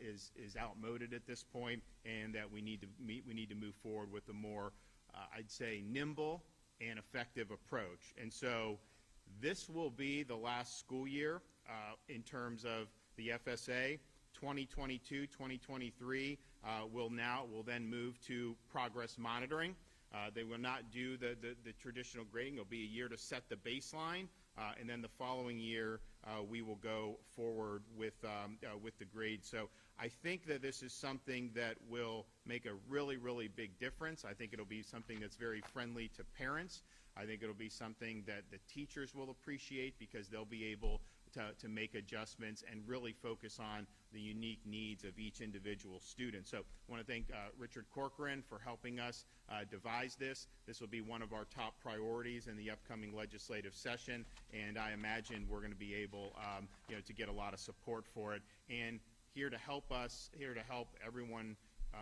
is outmoded at this point, and that we need to move forward with a more, I'd say, nimble and effective approach. And so this will be the last school year in terms of the FSA. 2022-2023 will then move to progress monitoring. They will not do the traditional grading. It'll be a year to set the baseline, and then the following year we will go forward with the grade. So I think that this is something that will make a really, really big difference. I think it'll be something that's very friendly to parents. I think it'll be something that the teachers will appreciate because they'll be able to make adjustments and really focus on the unique needs of each individual student. So I want to thank Richard Corcoran for helping us devise this. This will be one of our top priorities in the upcoming legislative session, and I imagine we're going to be able to get a lot of support for it. And here to help everyone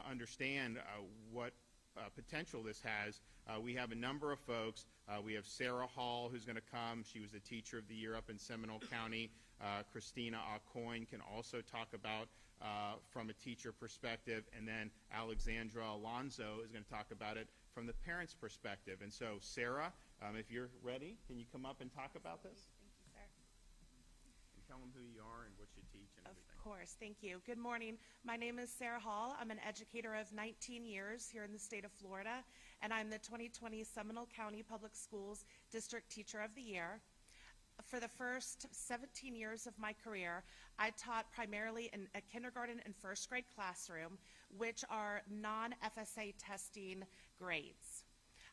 understand what potential this has, we have a number of folks. We have Sarah Hall, who's going to come. She was the Teacher of the Year up in Seminole County. Christina Alcoin can also talk about from a teacher perspective. And then Alexandra Alonzo is going to talk about it from the parent's perspective. And so, Sarah, if you're ready, can you come up and talk about this? Thank you, sir. And tell them who you are and what you teach and everything. Of course, thank you. Good morning. My name is Sarah Hall. I'm an educator of 19 years here in the state of Florida, and I'm the 2020 Seminole County Public Schools District Teacher of the Year. For the first 17 years of my career, I taught primarily in a kindergarten and first grade classroom, which are non-FSA testing grades.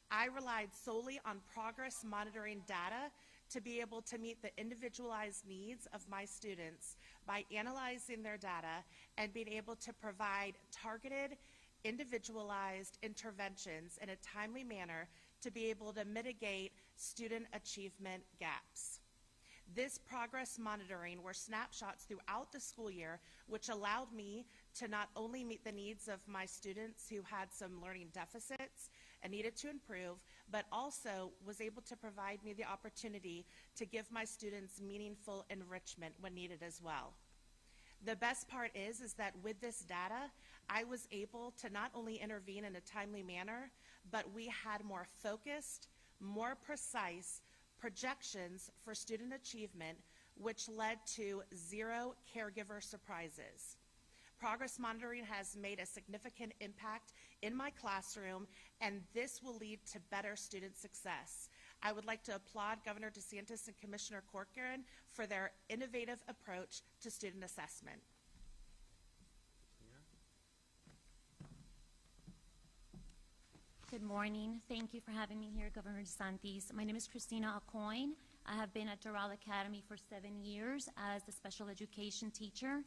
I relied solely on progress monitoring data to be able to meet the individualized needs of my students by analyzing their data and being able to provide targeted, individualized interventions in a timely manner to be able to mitigate student achievement gaps. This progress monitoring were snapshots throughout the school year, which allowed me to not only meet the needs of my students who had some learning deficits and needed to improve, but also was able to provide me the opportunity to give my students meaningful enrichment when needed as well. The best part is that with this data, I was able to not only intervene in a timely manner, but we had more focused, more precise projections for student achievement, which led to 0 caregiver surprises. Progress monitoring has made a significant impact in my classroom, and this will lead to better student success. I would like to applaud Governor DeSantis and Commissioner Corcoran for their innovative approach to student assessment. Good morning. Thank you for having me here, Governor DeSantis. My name is Christina Alcoin. I have been at Doral Academy for 7 years as the special education teacher.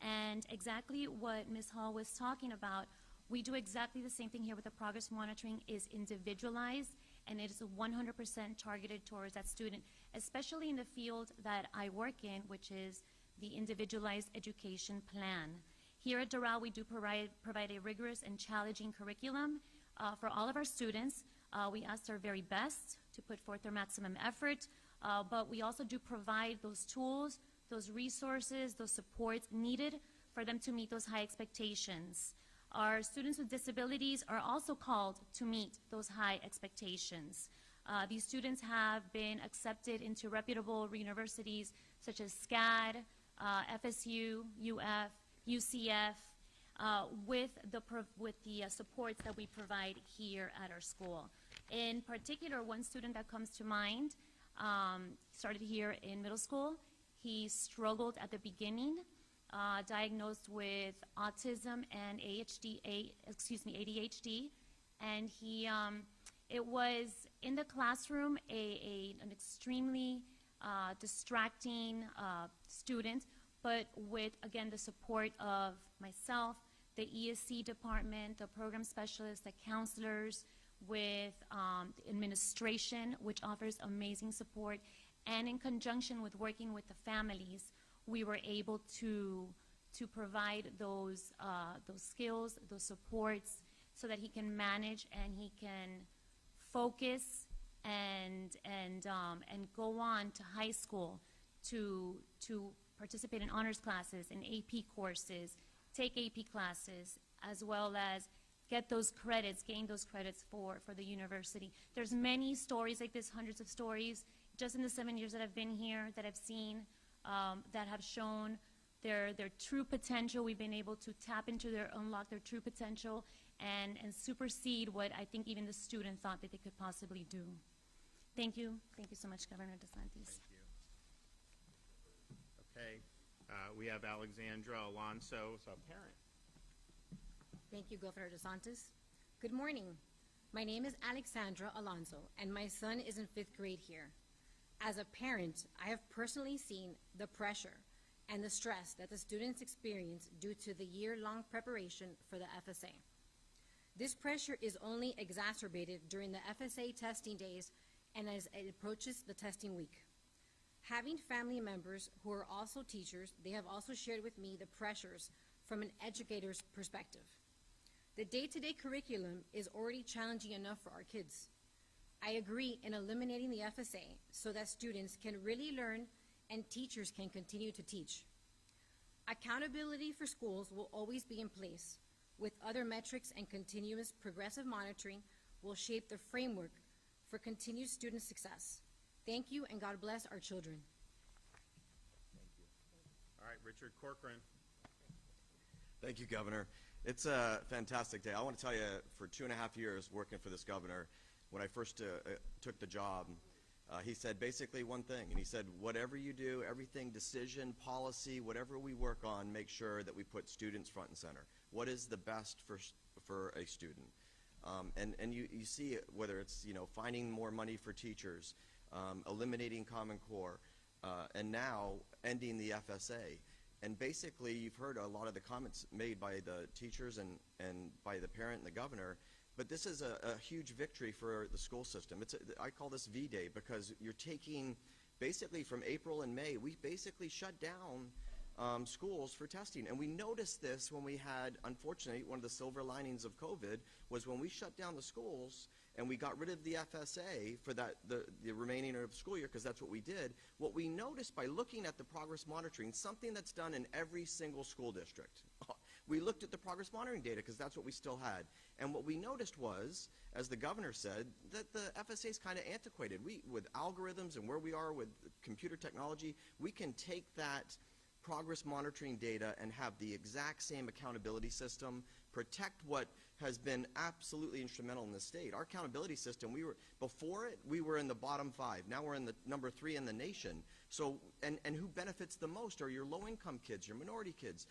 And exactly what Ms. Hall was talking about, we do exactly the same thing here with the progress monitoring. Is individualized, and it is 100% targeted towards that student, especially in the field that I work in, which is the individualized education plan. Here at Doral, we do provide a rigorous and challenging curriculum for all of our students. We ask our very best to put forth their maximum effort, but we also do provide those tools, those resources, those supports needed for them to meet those high expectations. Our students with disabilities are also called to meet those high expectations. These students have been accepted into reputable universities such as SCAD, FSU, UF, UCF, with the supports that we provide here at our school. In particular, one student that comes to mind started here in middle school. He struggled at the beginning, diagnosed with autism and ADHD, and it was in the classroom an extremely distracting student, but with, again, the support of myself, the ESC department, the program specialists, the counselors, with administration, which offers amazing support, and in conjunction with working with the families, we were able to provide those skills, those supports, so that he can manage and he can focus and go on to high school to participate in honors classes and AP courses, take AP classes, as well as get those credits, gain those credits for the university. There's many stories like this, hundreds of stories, just in the 7 years that I've been here, that I've seen, that have shown their true potential. We've been able to tap into unlock their true potential and supersede what I think even the student thought that they could possibly do. Thank you. Thank you so much, Governor DeSantis. Thank you. Okay, we have Alexandra Alonso, a parent. Thank you, Governor DeSantis. Good morning. My name is Alexandra Alonso, and my son is in 5th grade here. As a parent, I have personally seen the pressure and the stress that the students experience due to the year-long preparation for the FSA. This pressure is only exacerbated during the FSA testing days and as it approaches the testing week. Having family members who are also teachers, they have also shared with me the pressures from an educator's perspective. The day-to-day curriculum is already challenging enough for our kids. I agree in eliminating the FSA so that students can really learn and teachers can continue to teach. Accountability for schools will always be in place, with other metrics, and continuous progressive monitoring will shape the framework for continued student success. Thank you, and God bless our children. Thank you. All right, Richard Corcoran. Thank you, Governor. It's a fantastic day. I want to tell you, for 2.5 years working for this governor, when I first took the job, he said basically one thing, and he said, whatever you do, everything, decision, policy, whatever we work on, make sure that we put students front and center. What is the best for a student? And you see it, whether it's, finding more money for teachers, eliminating Common Core, and now ending the FSA. And basically, you've heard a lot of the comments made by the teachers and by the parent and the governor, but this is a huge victory for the school system. I call this V-Day, because you're taking, basically from April and May, we basically shut down schools for testing. And we noticed this when we had, unfortunately, one of the silver linings of COVID was when we shut down the schools and we got rid of the FSA for the remaining of the school year, because that's what we did. What we noticed by looking at the progress monitoring, something that's done in every single school district, we looked at the progress monitoring data because that's what we still had. And what we noticed was, as the governor said, that the FSA is kind of antiquated. With algorithms and where we are with computer technology, we can take that progress monitoring data and have the exact same accountability system, protect what has been absolutely instrumental in the state. Our accountability system, before it, we were in the bottom 5. Now we're in the number 3 in the nation. So, and who benefits the most are your low-income kids, your minority kids,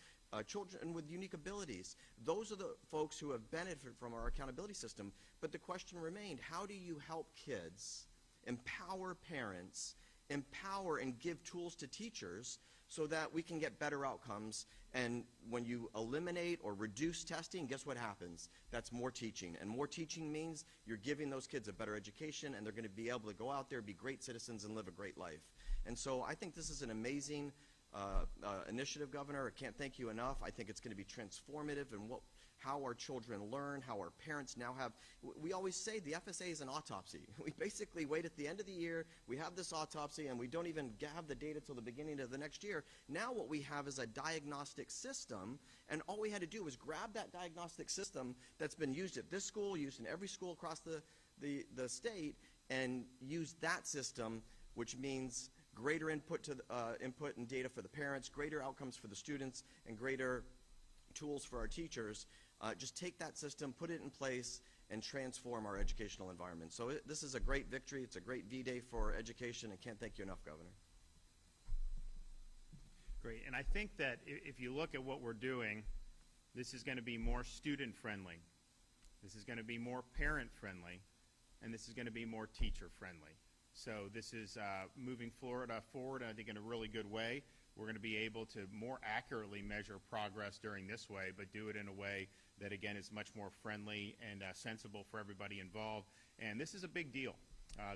children with unique abilities. Those are the folks who have benefited from our accountability system. But the question remained, how do you help kids, empower parents, empower and give tools to teachers so that we can get better outcomes? And when you eliminate or reduce testing, guess what happens? That's more teaching. And more teaching means you're giving those kids a better education, and they're going to be able to go out there, be great citizens, and live a great life. And so I think this is an amazing initiative, Governor. I can't thank you enough. I think it's going to be transformative in how our children learn, how our parents now have. We always say the FSA is an autopsy. We basically wait at the end of the year, we have this autopsy, and we don't even have the data till the beginning of the next year. Now what we have is a diagnostic system, and all we had to do was grab that diagnostic system that's been used at this school, used in every school across the state, and use that system, which means greater input and data for the parents, greater outcomes for the students, and greater tools for our teachers. Just take that system, put it in place, and transform our educational environment. So this is a great victory. It's a great V-Day for education, and can't thank you enough, Governor. Great. And I think that if you look at what we're doing, this is going to be more student-friendly. This is going to be more parent-friendly. And this is going to be more teacher-friendly. So this is moving Florida forward, I think, in a really good way. We're going to be able to more accurately measure progress during this way, but do it in a way that, again, is much more friendly and sensible for everybody involved. And this is a big deal.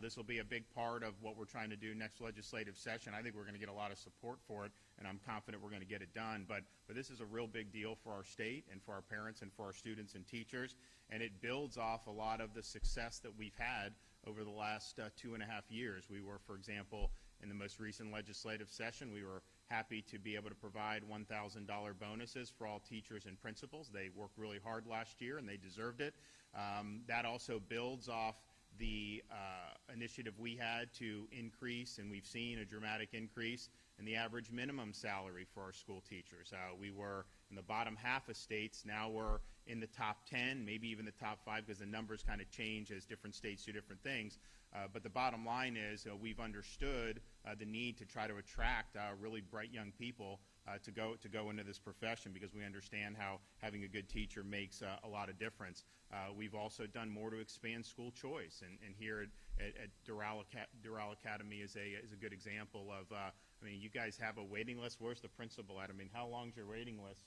This will be a big part of what we're trying to do next legislative session. I think we're going to get a lot of support for it, and I'm confident we're going to get it done. But this is a real big deal for our state and for our parents and for our students and teachers, and it builds off a lot of the success that we've had over the last 2.5 years. We were, for example, in the most recent legislative session, we were happy to be able to provide $1,000 bonuses for all teachers and principals. They worked really hard last year, and they deserved it. That also builds off the initiative we had to increase, and we've seen a dramatic increase in the average minimum salary for our school teachers. We were in the bottom half of states. Now we're in the top 10, maybe even the top 5, because the numbers kind of change as different states do different things. But the bottom line is we've understood the need to try to attract really bright young people to go into this profession, because we understand how having a good teacher makes a lot of difference. We've also done more to expand school choice, and here at Doral Academy is a good example of, I mean, you guys have a waiting list. Where's the principal at? I mean, how long's your waiting list?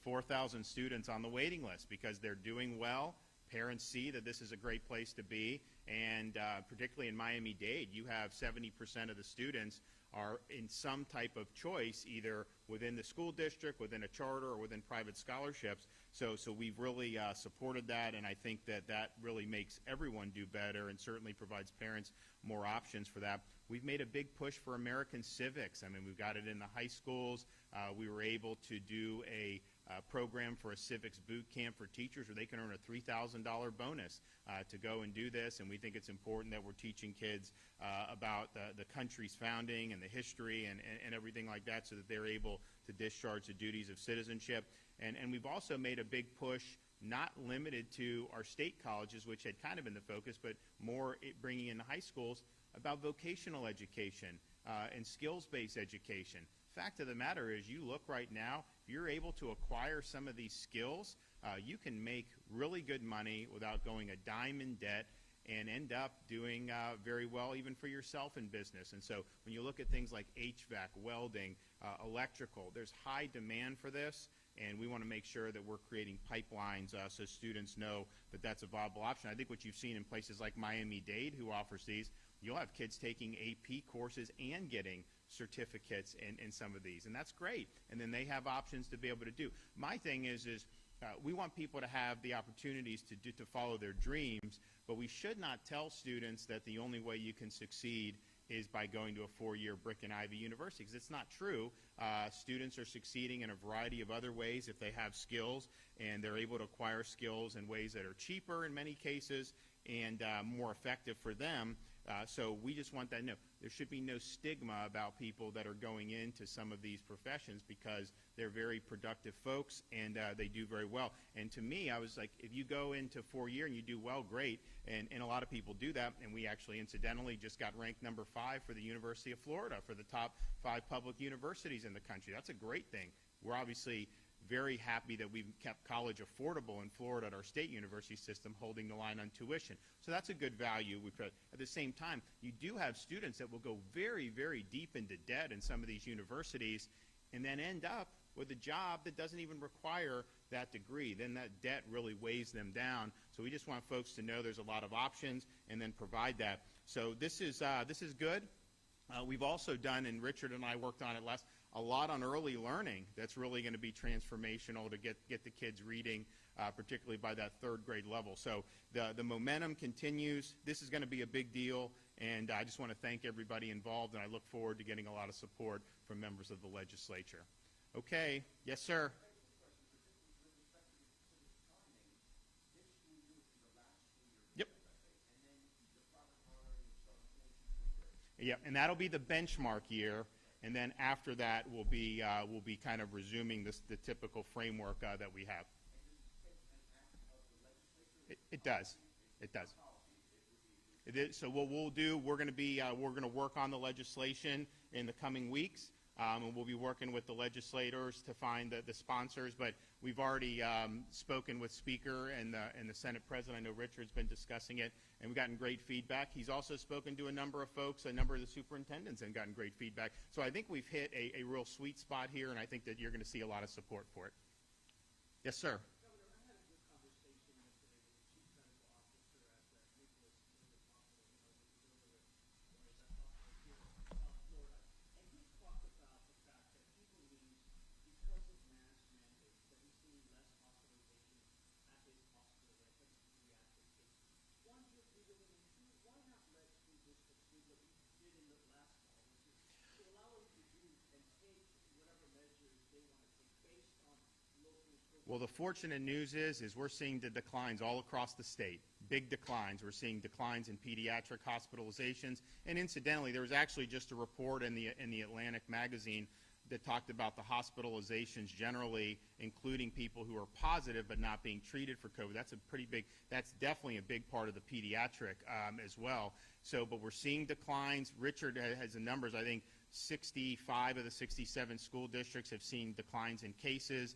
4,000 students on the waiting list because they're doing well. Parents see that this is a great place to be, and particularly in Miami-Dade, you have 70% of the students are in some type of choice, either within the school district, within a charter, or within private scholarships. So we've really supported that, and I think that really makes everyone do better and certainly provides parents more options for that. We've made a big push for American civics. I mean, we've got it in the high schools. We were able to do a program for a civics boot camp for teachers where they can earn a $3,000 bonus to go and do this, and we think it's important that we're teaching kids about the country's founding and the history and everything like that, so that they're able to discharge the duties of citizenship. And we've also made a big push, not limited to our state colleges, which had kind of been the focus, but more bringing in the high schools, about vocational education and skills-based education. Fact of the matter is, you look right now, if you're able to acquire some of these skills, you can make really good money without going a dime in debt and end up doing very well even for yourself in business. And so when you look at things like HVAC, welding, electrical, there's high demand for this, and we want to make sure that we're creating pipelines so students know that that's a viable option. I think what you've seen in places like Miami-Dade, who offers these, you'll have kids taking AP courses and getting certificates in some of these, and that's great. And then they have options to be able to do. My thing is we want people to have the opportunities to follow their dreams, but we should not tell students that the only way you can succeed is by going to a 4-year brick and ivy university, because it's not true. Students are succeeding in a variety of other ways if they have skills, and they're able to acquire skills in ways that are cheaper in many cases and more effective for them. So we just want that. No, there should be no stigma about people that are going into some of these professions, because they're very productive folks and they do very well. And to me, I was like, if you go into 4-year and you do well, great. And a lot of people do that. And we actually incidentally just got ranked number 5 for the University of Florida for the top 5 public universities in the country. That's a great thing. We're obviously very happy that we've kept college affordable in Florida at our state university system, holding the line on tuition. So that's a good value. At the same time, you do have students that will go very, very deep into debt in some of these universities and then end up with a job that doesn't even require that degree. Then that debt really weighs them down. So we just want folks to know there's a lot of options and then provide that. So this is good. We've also done, and Richard and I worked on it a lot on early learning. That's really going to be transformational to get the kids reading, particularly by that 3rd grade level. So the momentum continues. This is going to be a big deal, and I just want to thank everybody involved, and I look forward to getting a lot of support from members of the legislature. Okay. Yes, sir. Yep. Yeah, and that'll be the benchmark year. And then after that, we'll be kind of resuming the typical framework that we have. It does. It does. It is. So what we'll do, we're going to work on the legislation in the coming weeks, and we'll be working with the legislators to find the sponsors. But we've already spoken with Speaker and the Senate President. I know Richard's been discussing it, and we've gotten great feedback. He's also spoken to a number of folks, a number of the superintendents, and gotten great feedback. So I think we've hit a real sweet spot here, and I think that you're going to see a lot of support for it. Yes, sir. Well, the fortunate news is we're seeing the declines all across the state, big declines. We're seeing declines in pediatric hospitalizations, and incidentally, there was actually just a report in the Atlantic magazine that talked about the hospitalizations generally, including people who are positive but not being treated for COVID. That's definitely a big part of the pediatric as well. So, but we're seeing declines. Richard has the numbers. I think 65 of the 67 school districts have seen declines in cases.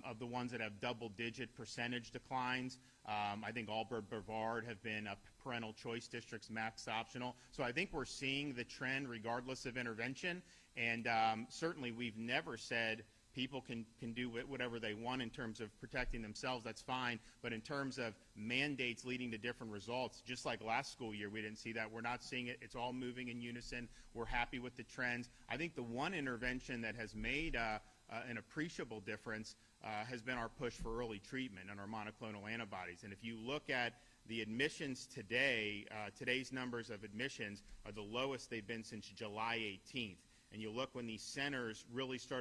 Of the ones that have double-digit percentage declines, I think Allbird Brevard have been parental choice districts, max optional. So I think we're seeing the trend regardless of intervention. And certainly we've never said people can do whatever they want in terms of protecting themselves. That's fine. But in terms of mandates leading to different results, just like last school year, we didn't see that. We're not seeing it. It's all moving in unison. We're happy with the trends. I think the one intervention that has made an appreciable difference has been our push for early treatment and our monoclonal antibodies. And if you look at the admissions today, today's numbers of admissions are the lowest they've been since July 18th. And you look when these centers really started